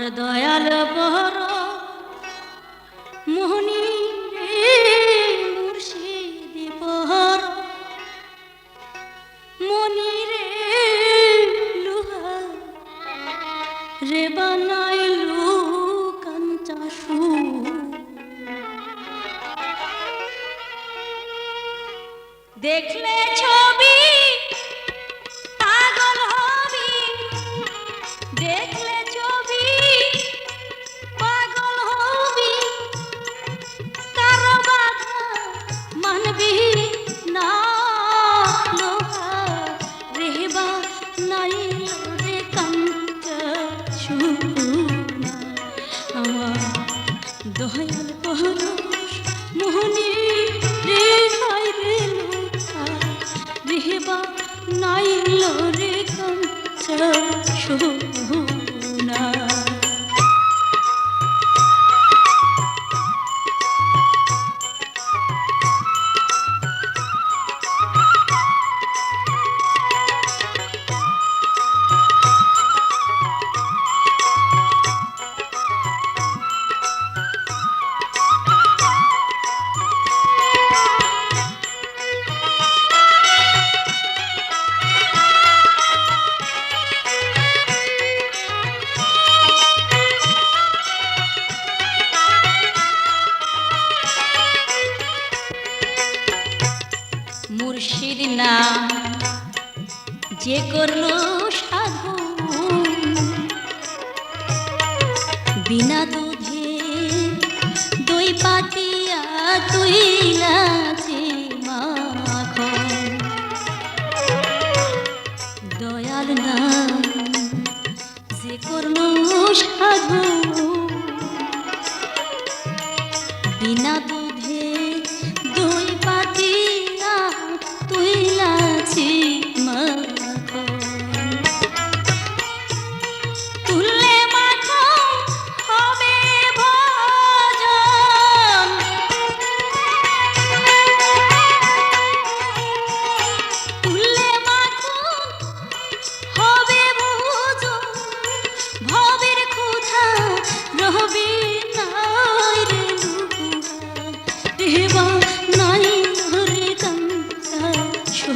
আমার দয়াল বড় মোহনী মুর্শিদ বড় মনি রে লুহা রে বানাইলু কাঞ্চাসু দেখলে ছবি পাগল হবি দেখলে ছবি পাগল হবি কারো বাধা মানবি না লোহা রেবা নাই রে কাঞ্চাসু আমার দয়াল পরশ মোহনী রে হায় রে রেবা নাইল রে কাঞ্চাসু মুর্শিদ নাম যে করলো সাধু বিনা দুধে দই পাতিয়া তুইলাছে মাখন দয়াল নাম যে করলো সাধু বিনা দুধে দই পাতিয়া তুইলাছি মাখন তুললে মাখন হবে ভজন তুললে মাখন হবে ভজন ভবের ক্ষুধা রহবে না রে রেবা নাই রে কাঞ্চাসু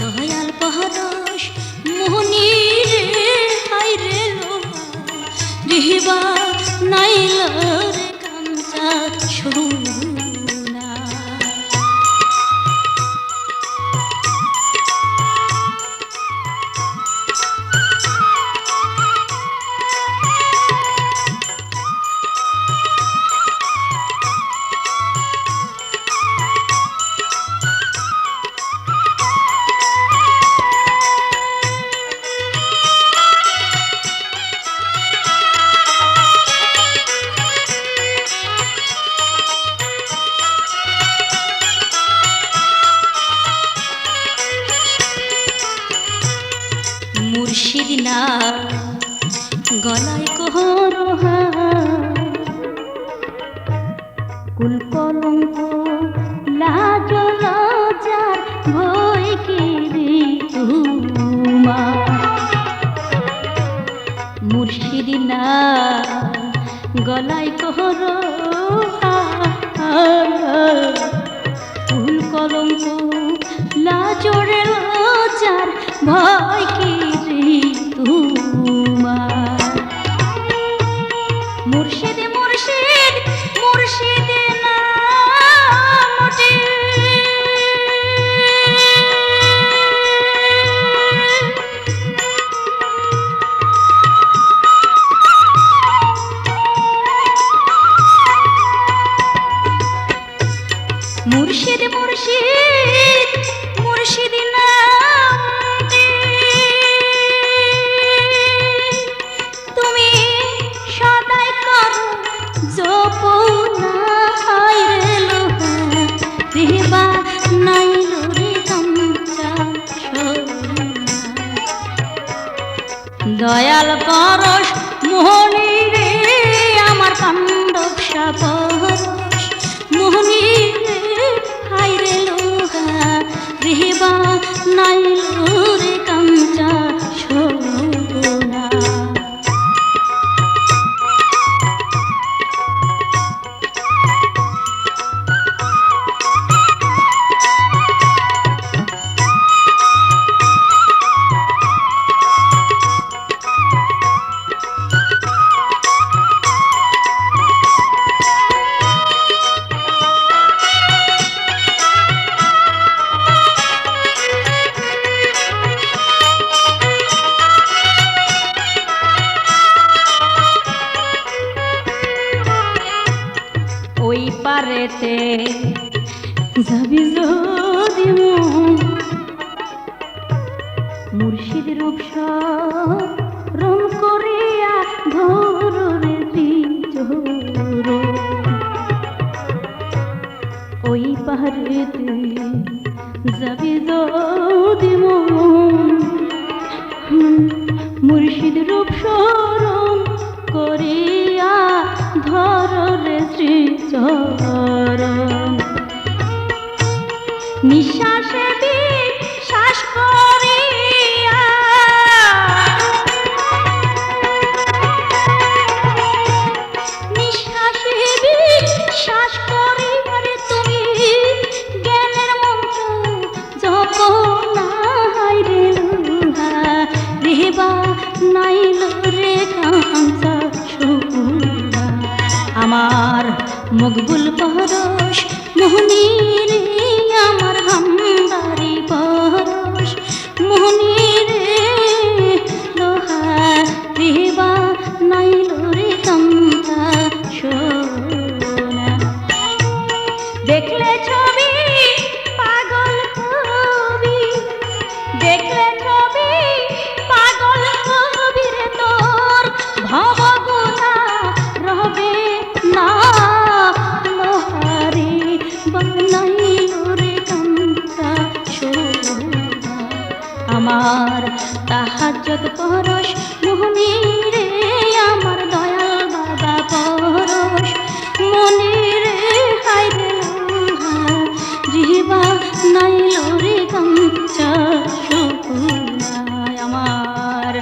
দয়াল পরশ মোহনী রে হায় রে লোহা রেবা নাইল রে কাঞ্চাসু মুর্শিদ না গলায় কোহরহা কুল কলঙ্ক লাজ লজ্জার ভয় কি রে তোমার মুর্শিদ না গলায় কোহরহা কুল কলঙ্ক লাজরে লজ্জার ভয় কি রে তোমার মুর্শিদ মুর্শিদ মুর্শিদ নামটি মুর্শিদ মুর্শিদ মুর্শিদ নামটি তুমি সদাই করো জপনা হায় রে লোহা রেবা নাইল রে কাঞ্চাসু দয়াল পরশ মোহনী রে আমার পাণ্ডব সাপরশ মোহনী রে হায় রে লোহা রেবা নাইল রে কাঞ্চাসু পেতে যাবি যদি মুর্শিদ রূপ রং করিয়া ধরে ত্রিজোর ওই পাহাড়েতে যাবি যদি মুর্শিদ রূপ রং করিয়া ধরে শ্রীচরণ নিঃশ্বাসে বিশ্বাস করিয়া নিঃশ্বাসে বিশ্বাস করিয়া রে তুমি জ্ঞানের মন্ত্র জপ নাই রে লুহা রেবা নাইল রে কাঞ্চা সুরা আমার মকবুল পরশ মোহনী রে আমার হামদারি পরশ মোহনী রে লোহা রেবা নাইল রে কাঞ্চা সোনা দেখলে ছবি পাগল কবি দেখলে ছবি পাগল কবি রে তোর ভবগুনা রবে না লোহারে বানাইল রে কান্তা শোভা আমার তাহাজ্জুদ পরশ মোহনী রে আমার দয়াল বাবা পরশ মনে রে হায়রে লোহা জিহবা নাইল রে কাঞ্চা শোভা আমার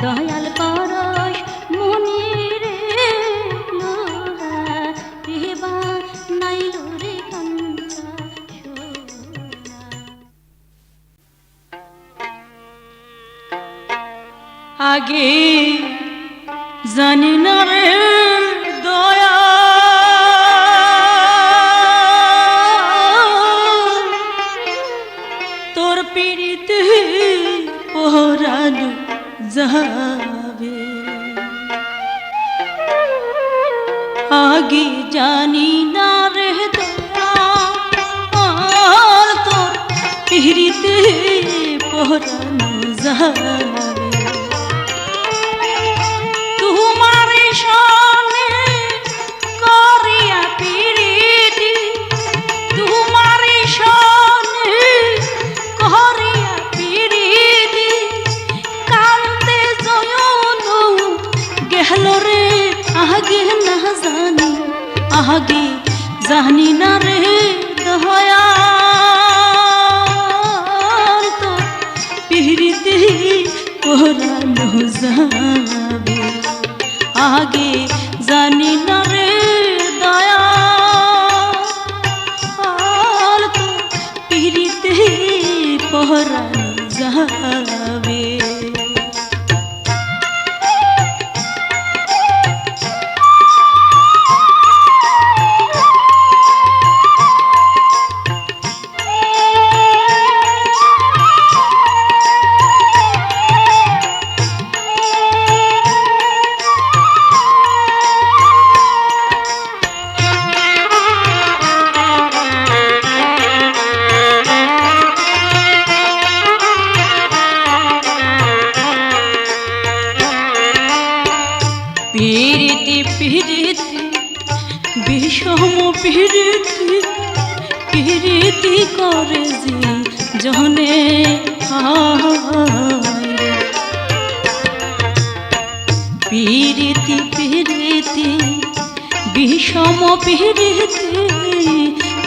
দয়াল পরশ মনে রে লোহা জিহবা নাইল রে কাঞ্চা শোভা আগে জানি না রে দয়া তোর পিড়িতে পরানো যাবে আগে জানি না রে দয়া তোর পিড়িতে পরানো যাবে আগে জানি না রে দয়া তো পিড়িতে পরানো যাবে আগে জানি না রে দয়া তো পিড়িতে পরানো যাবে পিরিতি পিরিতি বিষম পিরিতি পিরিতি করে যে জনে পিরিতি পিরিতি বিষম পিরিতি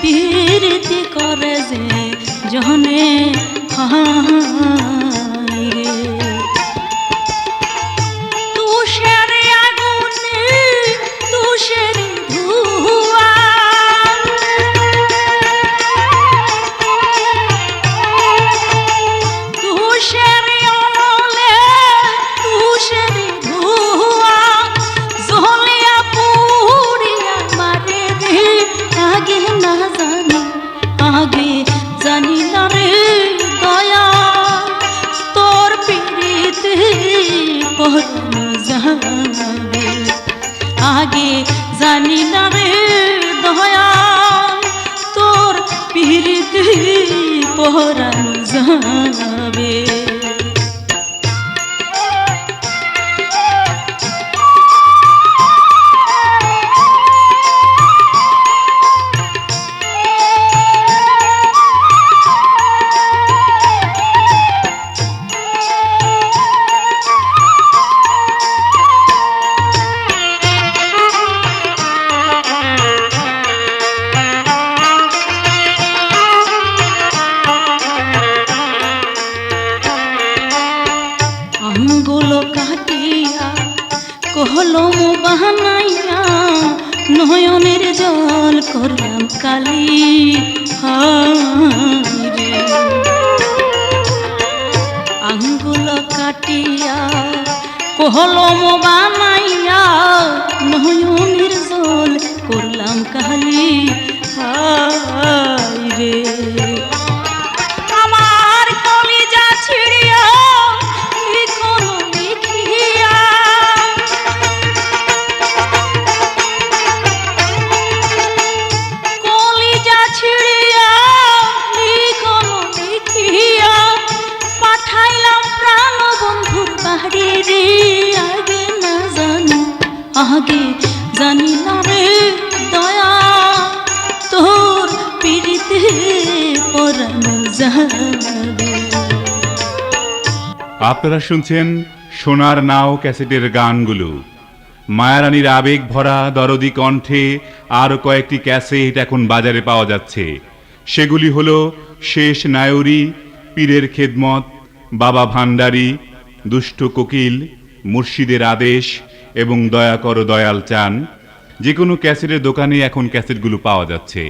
পিরিতি করে যে জনে আগে জানি না রে দয়া তোর পিড়িতে পরানো যাবে আগে জানি না রে দয়া যাবে। আঙ্গুল কাটিয়া কলম বানাইয়া নয়নের জল করলাম কালি, হায়রে আঙ্গুল কাটিয়া কলম বানাইয়া নয়নের জল করলাম কালি, হায়রে আমার কলিজা ছিড়িয়া লিখলো লিখিয়া, কলিজা ছিড়িয়া লিখলো লিখিয়া পাঠাইলাম প্রাণ বন্ধুর বাড়ি রে। আগে না জানি আগে জানি না রে দয়া তোর পিড়িতে পরানো যাবে। আপনারা শুনছেন সোনার নাও ক্যাসেটের গানগুলো। মায়ারানীর আবেগ ভরা দরদি কণ্ঠে আরও কয়েকটি ক্যাসেট এখন বাজারে পাওয়া যাচ্ছে। সেগুলি হলো শেষ নায়রি, পীরের খেদমত, বাবা ভান্ডারী, দুষ্ট কোকিল, মুর্শিদের আদেশ এবং দয়া করো দয়াল চান। যে কোনো ক্যাসেটের দোকানে এখন ক্যাসেটগুলো পাওয়া যাচ্ছে।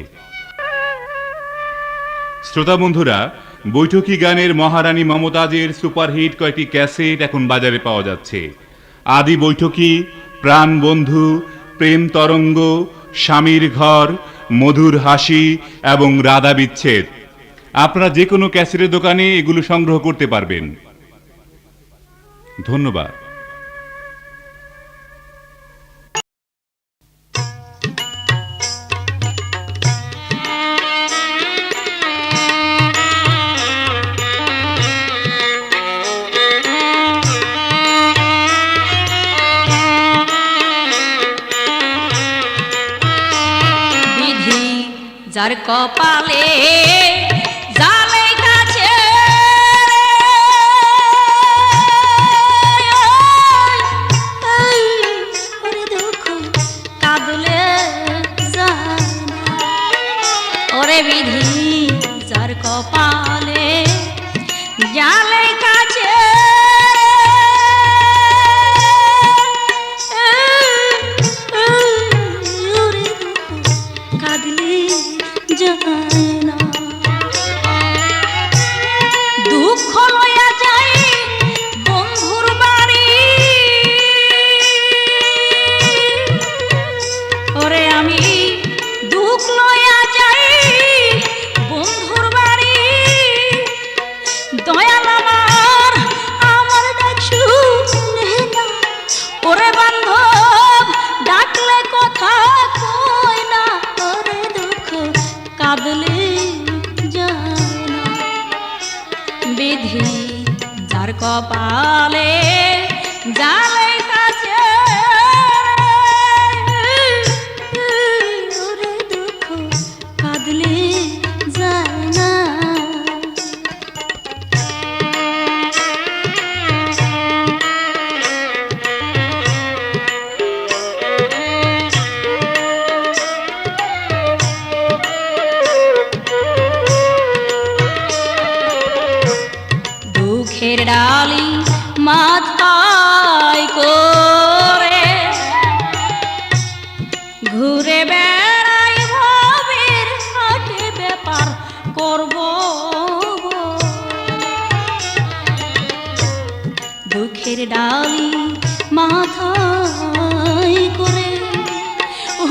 শ্রোতা বন্ধুরা, বৈঠকি গানের মহারানী মমতাজের সুপারহিট কয়েকটি ক্যাসেট এখন বাজারে পাওয়া যাচ্ছে। আদি বৈঠকি, প্রাণ বন্ধু, প্রেম তরঙ্গ, স্বামীর ঘর, মধুর হাসি এবং রাধা বিচ্ছেদ। আপনারা যে কোনো ক্যাসেটের দোকানে এগুলো সংগ্রহ করতে পারবেন। ধন্যবাদ। যার কপালে জালে কাছে ওরে দুঃখ কাঁদলে যায় না, ওরে বিধি যার কপালে জালে কাছে কাঁদলে যায় না। দুঃখ লইয়া যাই বন্ধুর বাড়ি, ওরে আমি দুঃখ লইয়া যাই বন্ধুর বাড়ি। দয়াল আমার আমার ডাক শুনে না, ওরে বান্ধব ডাকলে কথা কই না, ওরে দুঃখ কাঁদলে যায় না। বিধি যার কপালে জালে কাছে ওরে দুঃখ কাঁদলে যায় না। দুঃখের ডালি মাথায় করে ঘুরে বেড়াই ভাবের হাটে ব্যাপার করব। দুঃখের ডালি মাথায় করে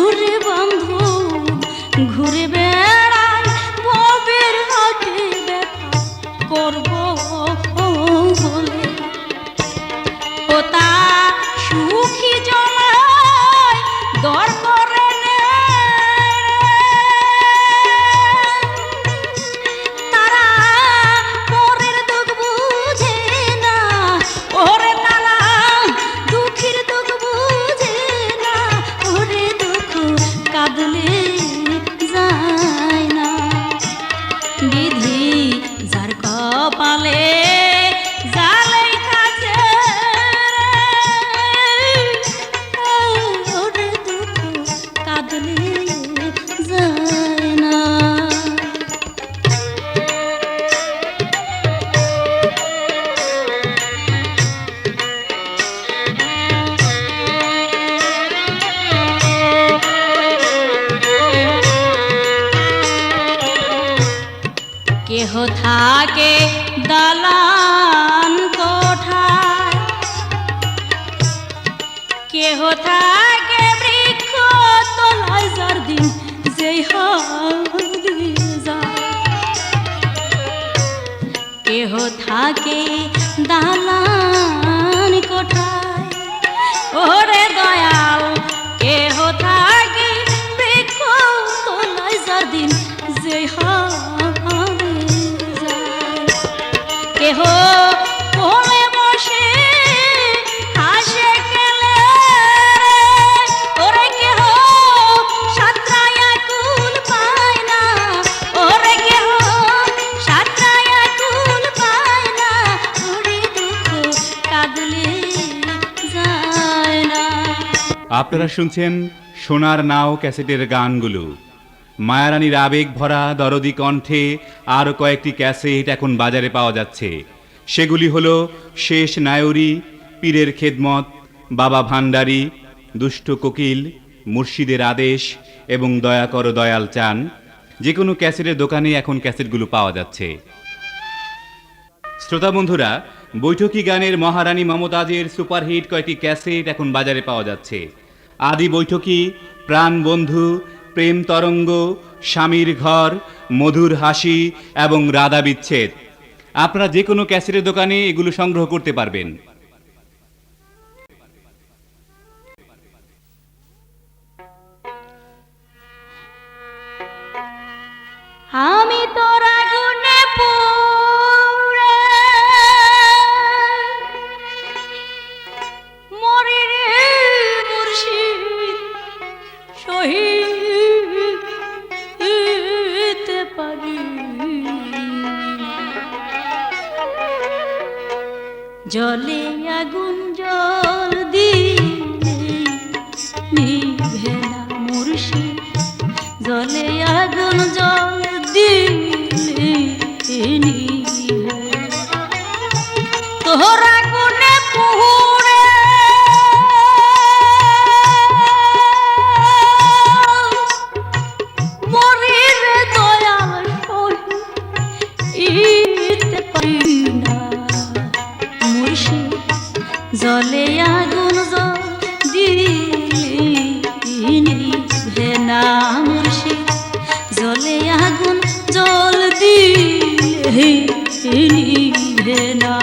ওরে বন্ধু ঘুরে বেড়াই ভাবের হাটে ব্যাপার করব বলে। ওতা সুখী জলায় দর করে তারা পরে থাকে দালান কোঠায়, কেহ থাকে বৃক্ষ তলায়, যার দিন যেই হারিয়ে যায়। কেহ থাকে দালান কোঠায়, ওরে দয়াল কেহ থাকে বৃক্ষ তলায়, যার দিন যেই হারিয়ে যায়। কেহ কোলে বসে হাসে খেলে, ওরে কেহ সাঁতরাইয়া কুল পায় না, ওরে কেহ সাঁতরাইয়া কুল পায় না, ওরে দুঃখ কাঁদলে যায় না। আপনারা শুনছেন সোনার নাও ক্যাসেটের গানগুলো। মায়ারানীর আবেগ ভরা দরদি কণ্ঠে আরও কয়েকটি ক্যাসেট এখন বাজারে পাওয়া যাচ্ছে। সেগুলি হলো শেষ নায়রি, পীরের খেদমত, বাবা ভান্ডারী, দুষ্ট কোকিল, মুর্শিদের আদেশ এবং দয়া করো দয়াল চান। যে কোনো ক্যাসেটের দোকানে এখন ক্যাসেটগুলো পাওয়া যাচ্ছে। শ্রোতা বন্ধুরা, বৈঠকি গানের মহারানী মমতাজের সুপারহিট কয়েকটি ক্যাসেট এখন বাজারে পাওয়া যাচ্ছে। আদি বৈঠকি, প্রাণ বন্ধু, প্রেম তরঙ্গ, স্বামীর ঘর, মধুর হাসি এবং রাধা বিচ্ছেদ। আপনারা যে কোনো ক্যাসেটের দোকানে এগুলো সংগ্রহ করতে পারবেন। আমি তোর আগুনে পুড়ে মরি রে মুর্শিদ, সহিতে পারি জলে আগুন জল দিলে নিভে না মুর্শিদ, জলে আগুন জল দিলে নিভে। তোর আগুনে পুড়ে মরি রে দয়াল, সহিতে পারি না মুর্শিদ, জলে আগুন জল দিলে নিভে না মুর্শিদ, জলে আগুন জল দিলে নিভে না।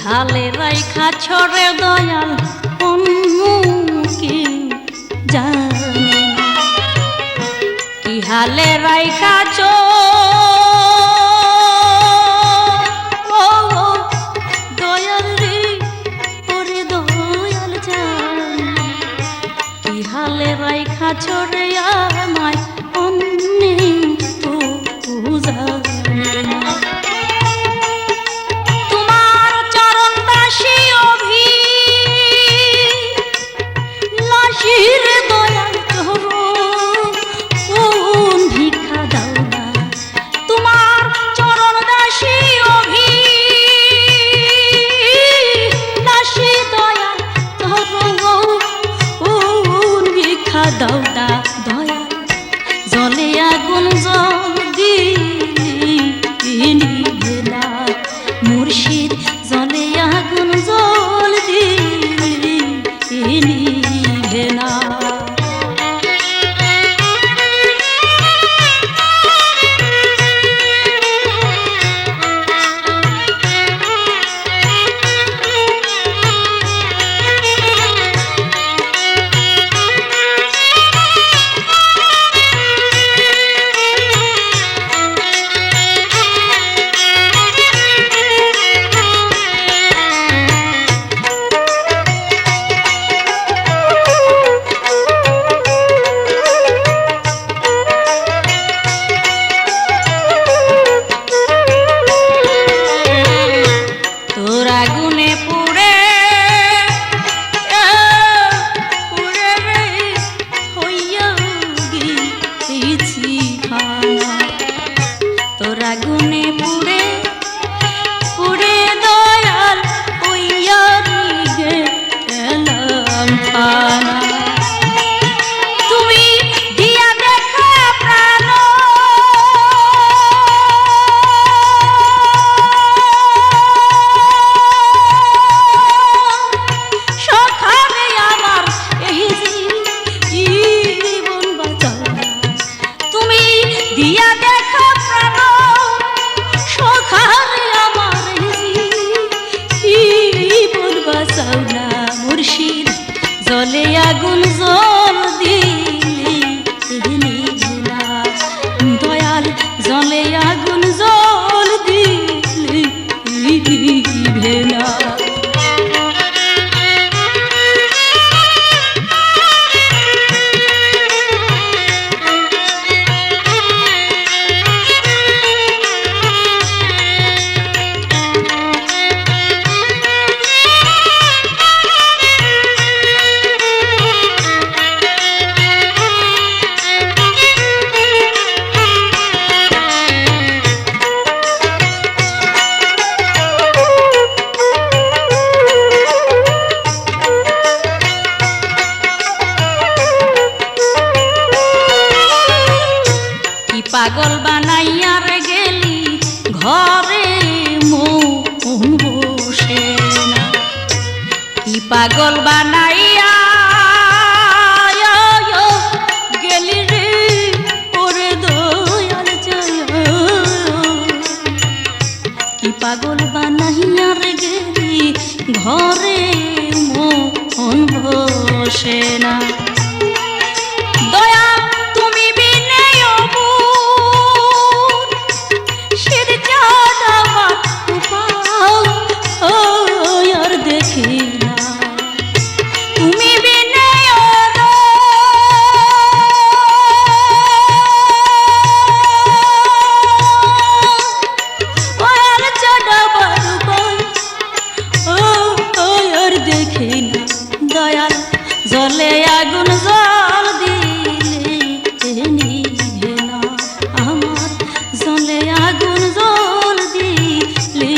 হালে রাইখা ছড়ে দয়াল অন্য কি জানে না, কি হালে রাইখা দয়াল রে, ওরে দয়াল জানে, কি হালে রাইখা ছড়ে আমায় অন্য তো জানে না। দাও দা দয়াল জলে আগুন জল দিলি নিভে না দয়াল জলে আগুন জল দিলি নিভে না পাগল বানাইয়া রে গেলি ঘরে মন বসে না কি পাগল বানাইয়া গেলি রে ওরে দয়াল কি পাগল বানাইয়া রে গেলি ঘরে মন বসে না দয়া তুমি বিনে দেখি না তুমি বিনে দেখি না দয়াল জলে আগুন জল দিলে নিভে না আমার জলে আগুন জল দিলে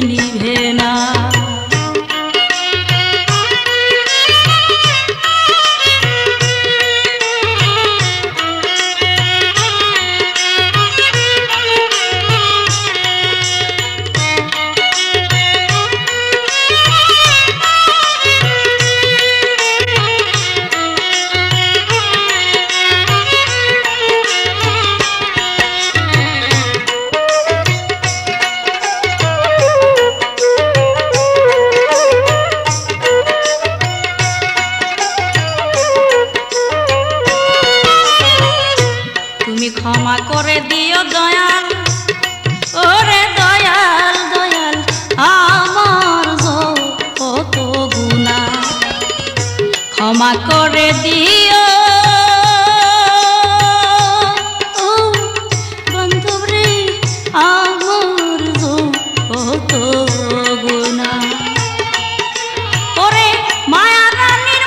নিভে না ক্ষমা করে দিও দয়াল ওরে দয়াল দয়াল আমার কত গুনাহ ক্ষমা করে দিও বান্ধব রে আমার কত গুনাহ ওরে মায়া রানীর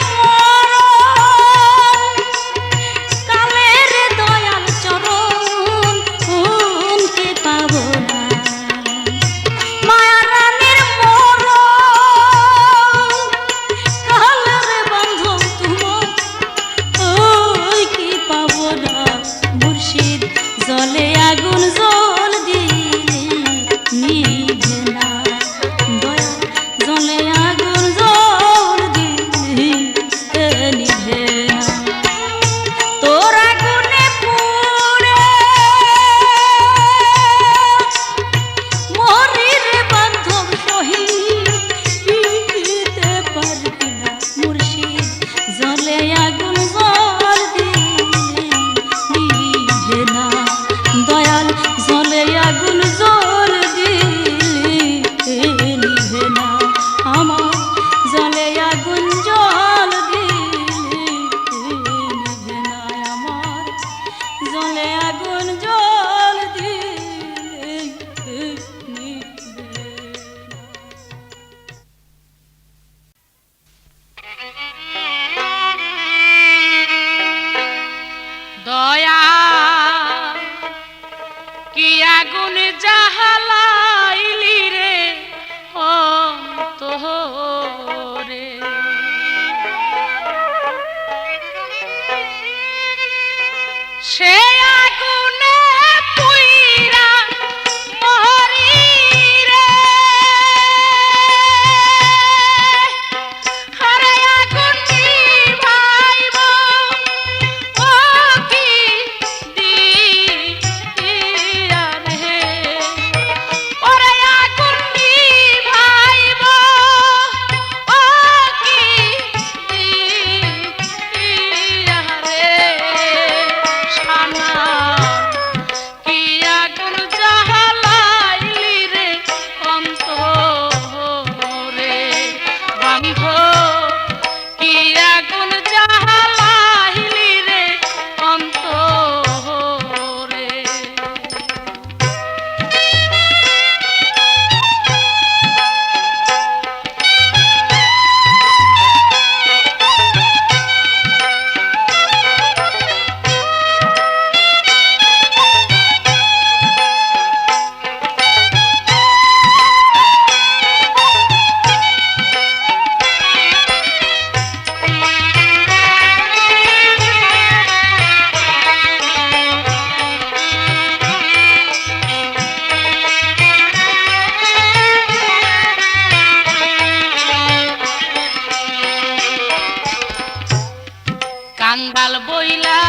কাঙ্গাল বইলা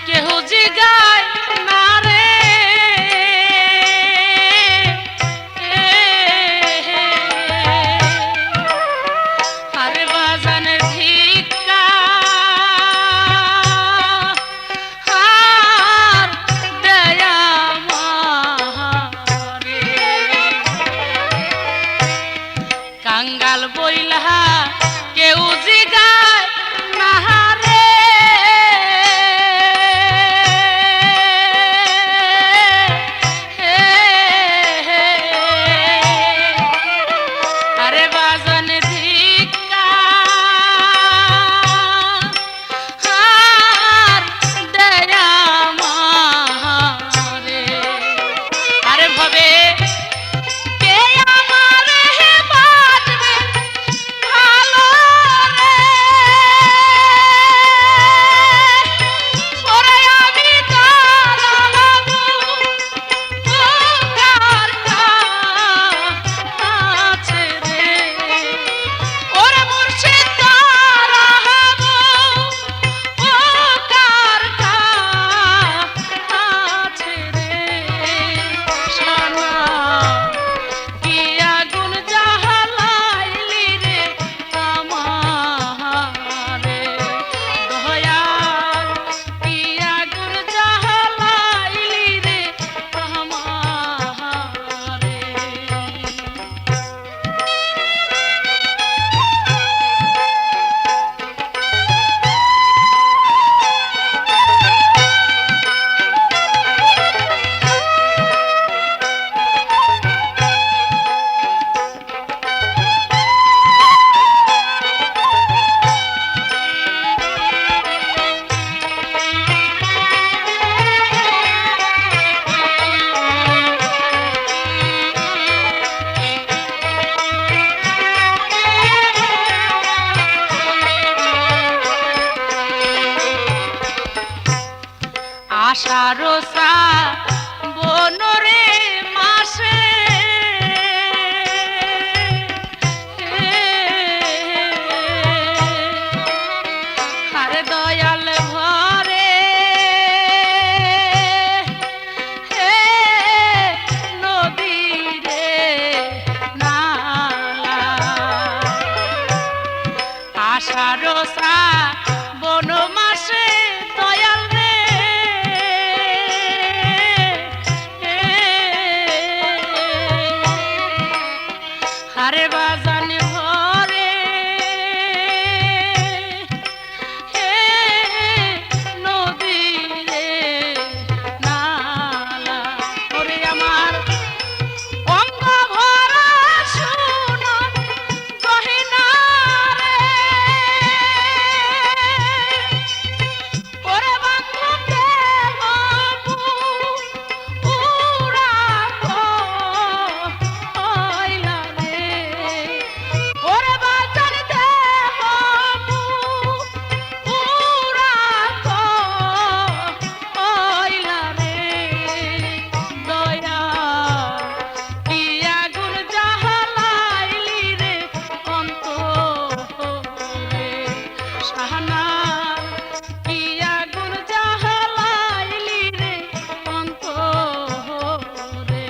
কেহ জিগায় না রে, আরে বাজানে ভিক্ষা আর দেয়া মারে, কাঙ্গাল বইলা কেউ জিগায় না রে, আরে বাজন ভিক্ষা আর দেয়া মারে, আরে ভবে কে আমারে বাজবে ভালো রে, ওরে আমি কালাবো কার কাছে রে, ওরে মুর্শিদ কালাবো কার কাছে রে, সোনা কি আগুন জ্বালাইলি রে আমারে, দয়াল কি আগুন জ্বালাইলি রে আমারে। আষাঢ় শ্রাবণরে মাসে আরে দয়াল ভরে নদী রে নালা, আষাঢ় শ্রাবণ মাসে দয়াল রে আরে বাজান ভরে নদী রে নালা, ওরে আমার অঙ্গ ভরা সোনা গহনা রে, ওরে বন্ধু দেব পুরা কইলা রে, ওরে বাজার দেব পুরা কইলা রে, দয়া কি আগুন জ্বালাইলি রে অন্তরে, শাহানা কি আগুন জ্বালাইলি রে অন্তরে।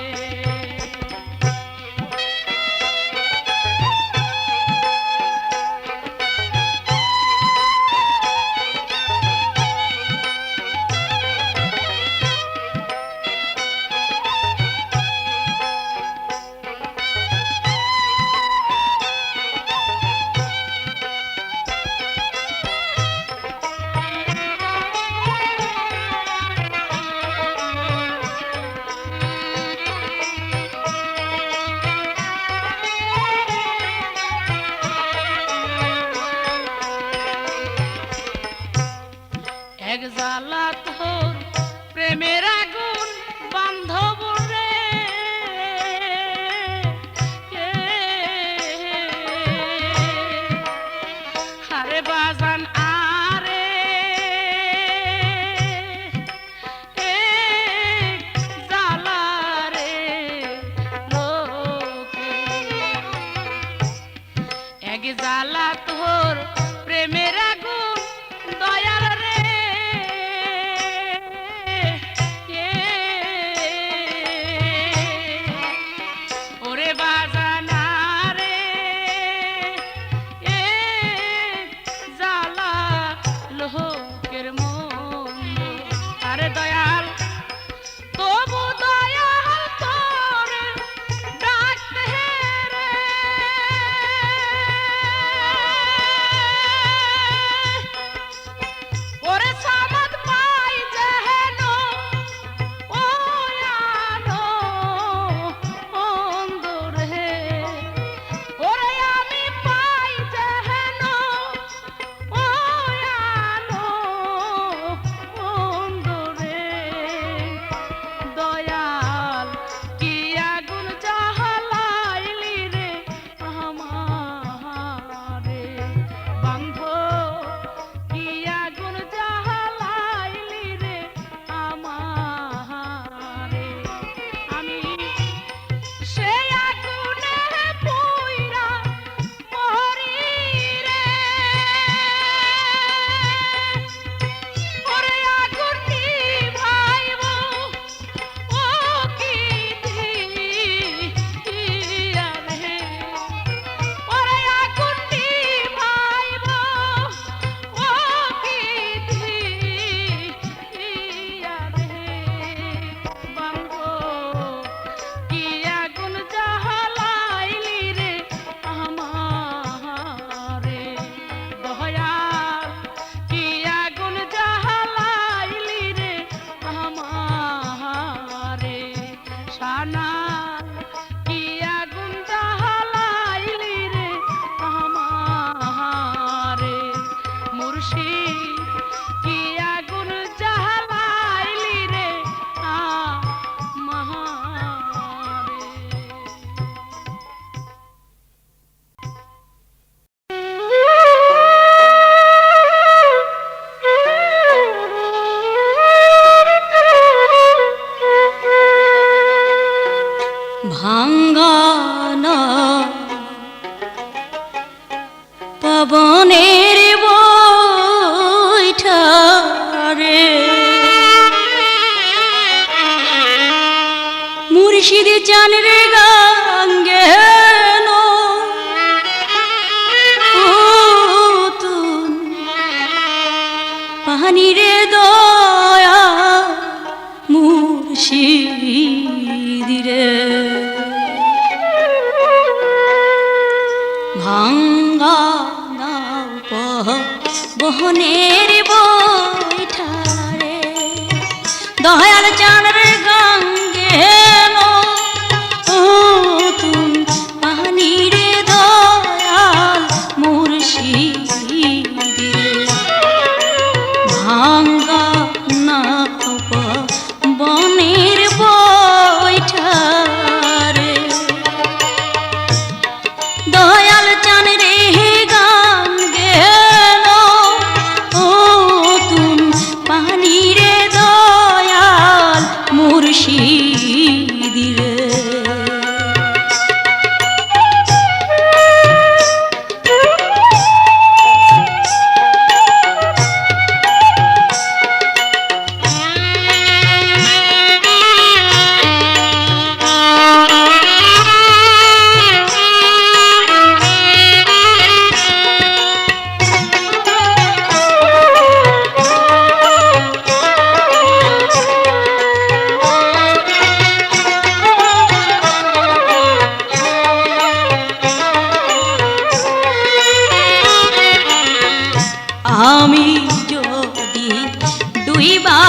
মুর্শিদ কি আগুন জ্বালাইলি রে আমারে। ভাঙ্গানা পবনের বৈঠারে মুর্শিদ চানের গান গেল পানি রে দয়া মুর্শিদ রে। ভাঙ্গা নাও বহনের বৈঠারে দয়াল চাঁদের গঙ্গে তুম পানি রে দয়াল মুর্শিদ রে। ভাঙ্গা নাও বনের বৈঠারে দয়াল চান রে গান গেল তুম পানি রে দয়াল মুর্শিদ রে। আমি যদি ডুইবা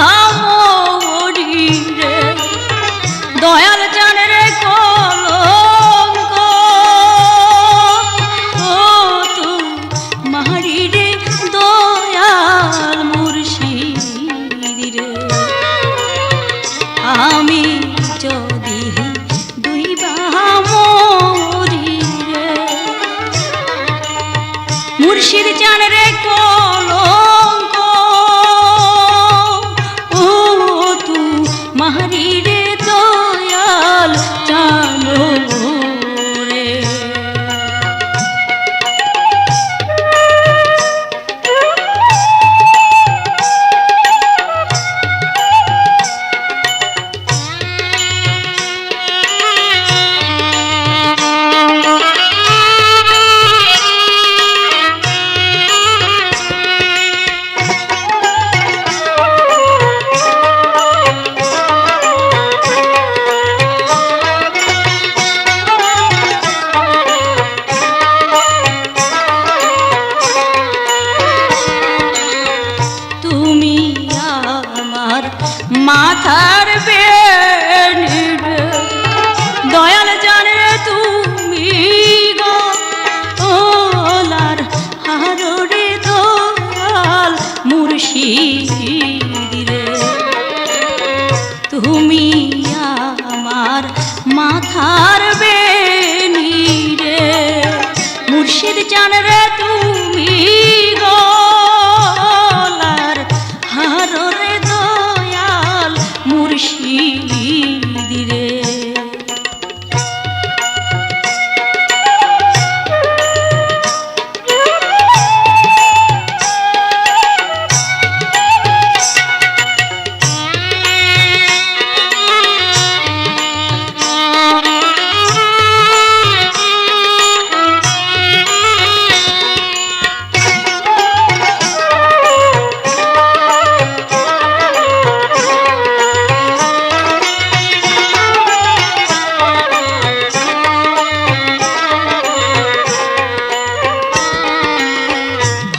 মরি রে দয়াল জানে রে কলঙ্ক তু মারি রে দয়াল মুর্শিদ রে। আমি যদি ডুইবা মরি রে মুর্শিদ জানে রে কলঙ্ক তু মারি রে দয়াল জানো রে। মাথার বেনি দয়াল জানে তুমি গোলার হারে দয়াল মুর্শিদ রে। তুমি আমার মাথার বেনি রে মুর্শিদ জানে রে তুমি গোলার হারে দয়াল মুর্শিদ রে।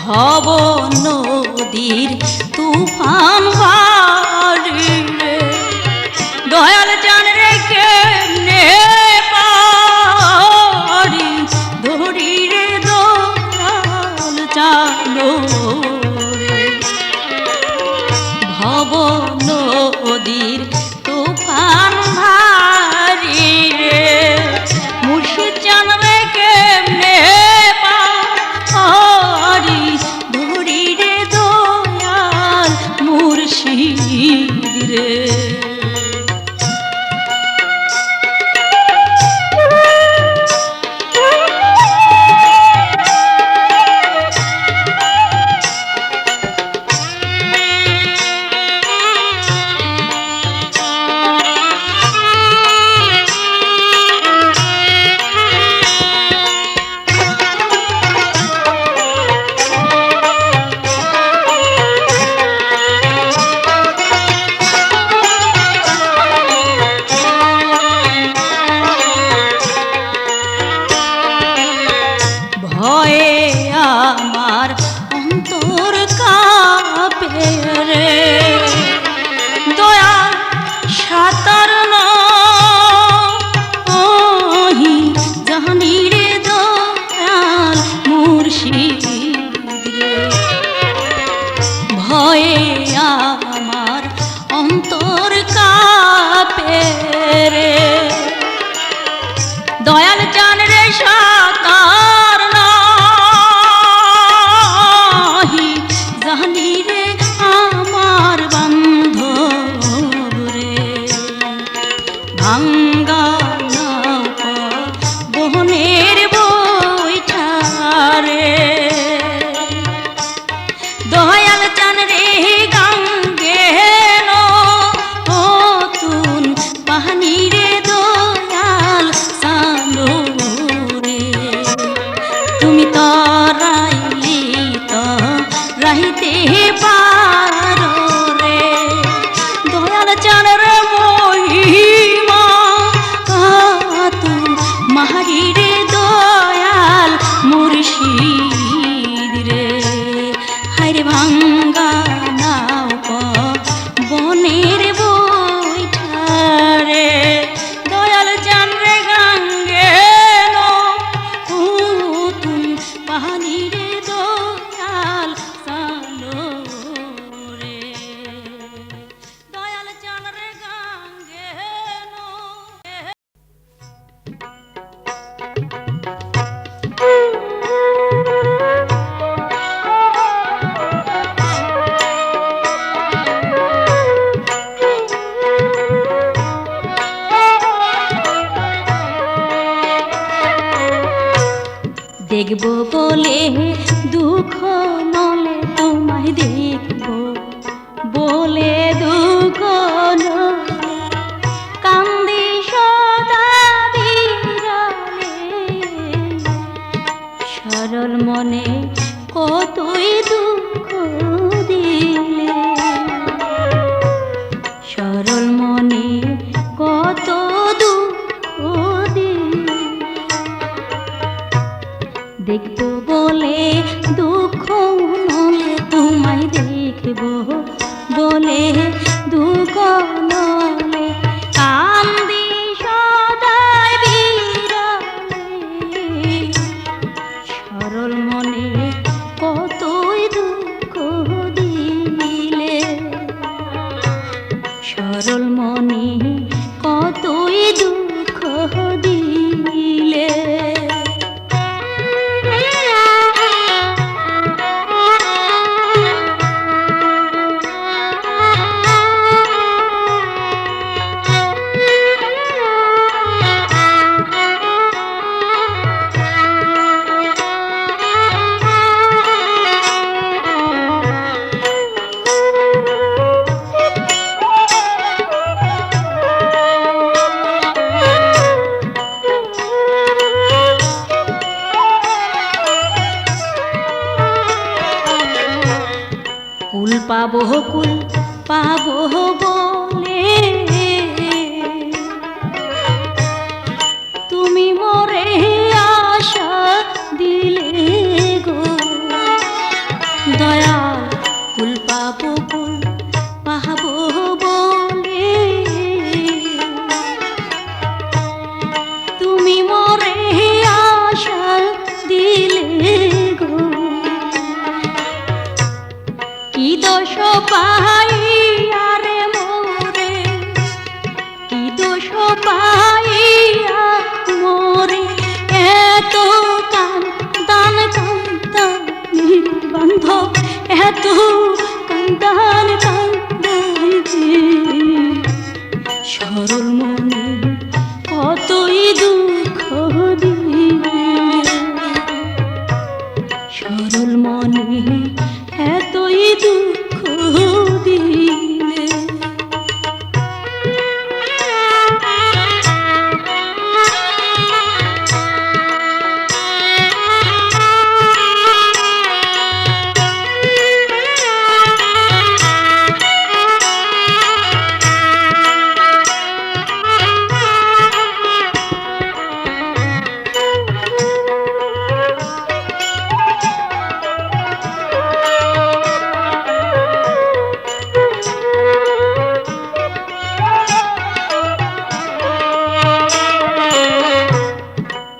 ভব নদীর তুফান ভারী রে দয়াল জান রে কেমনে পারি ধরি রে দয়াল জানো বুঝাইতে পারো রে দয়াল চান রে মহিমা তু মাহারি রে দয়াল মুর্শিদ রে হায়রে ভাঙ্গা নাও বনের বৈঠারে দয়াল চান রে গাঙ্গে নো তুম পাহানি রে দয়াল সালো রে দয়াল চান রে গাঙ্গে নো দেখব বলে দুঃখ নলে তোমায় দেখব বলে দুঃখ নলে কান্দি সদা বিরলে সরল মনে কতই দুঃখ দিলে সরল মনে কত দুঃখ দিলে দেখব বলে দুঃখ নলে তোমায় দেখব বলে দুঃখ নলে কান্দি সদাই বিরলে সরল মনে কতই দুঃখ দিলে সরল মনে কতই দুঃখ দিলে কুল পাবো বলে তুমি মোরে আশা দিলে গো দয়া কুল পাবো বলে তুমি মোরে আশা দিলে গো কি দোষ পাইয়া রে মোরে কি দোষ পাইয়া মোরে এত কান্দান বান্ধব এত কান্দান সরল মনে কতই দুঃখ দিলে সরল মনে এতই দুঃখ দিলে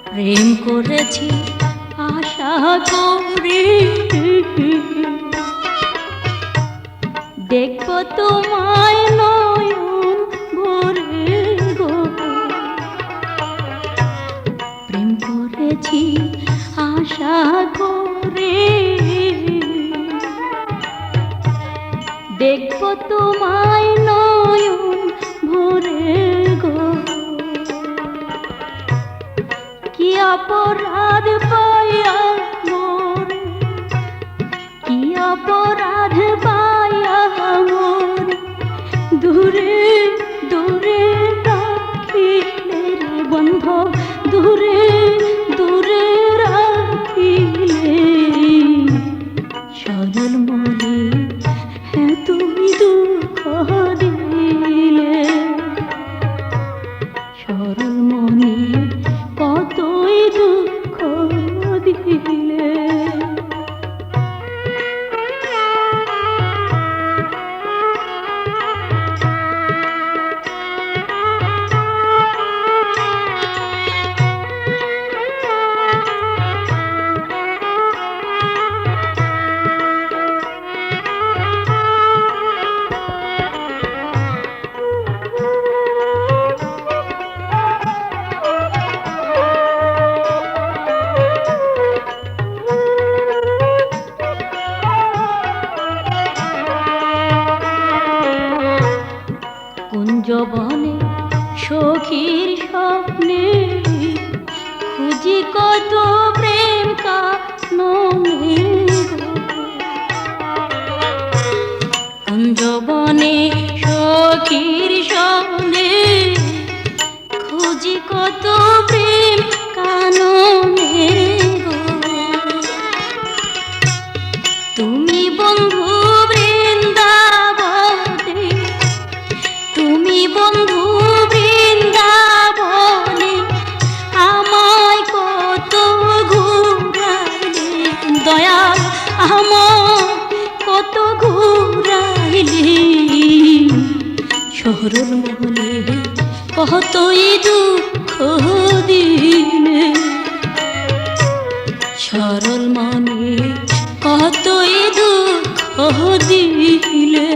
প্রেম করেছি আশা করি দেখব তোমায় নয়ন ভরে গো প্রেম করেছি আশা করে দেখব তোমায় নয়ন ভরে গো কি অপরাধ পাইয়া মোরে কি অপরাধ পাইয়া মোরে দূরে দূরে রাখিলে রে বন্ধু দূরে দূরে রাখিলে সরল মনে সখীর স্বপ্নে খুঁজি কত প্রেম কাননে গো। কুঞ্জবনে সখীর স্বপ্নে খুঁজি কত প্রেম কাননে গো। তুমি বন্ধু বৃন্দাবনে, তুমি বন্ধু বৃন্দাবনে আমায় কত ঘুরাইলে দয়াল, আমায় কত ঘুরাইলে। সরল মনে কতই দুঃখ দিলে, সরল মনে কতই দুঃখ দিলে।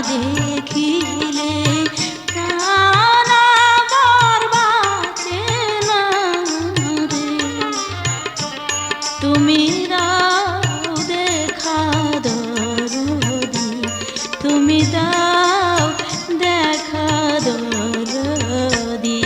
দেখিলে প্রাণ আমার বাঁচে না রে। তুমি দাও দেখা দরদি, তুমি দাও দেখা দরদি।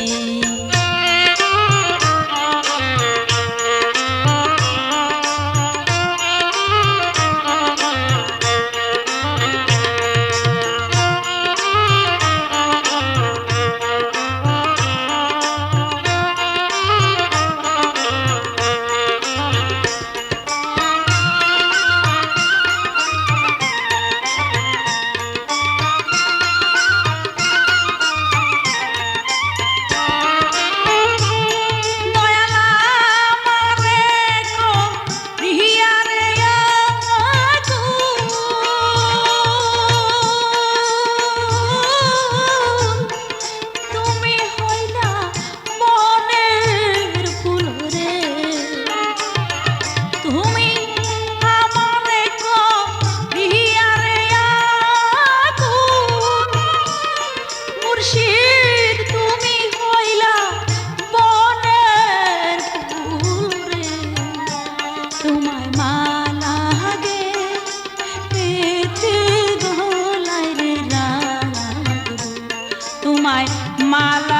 মালা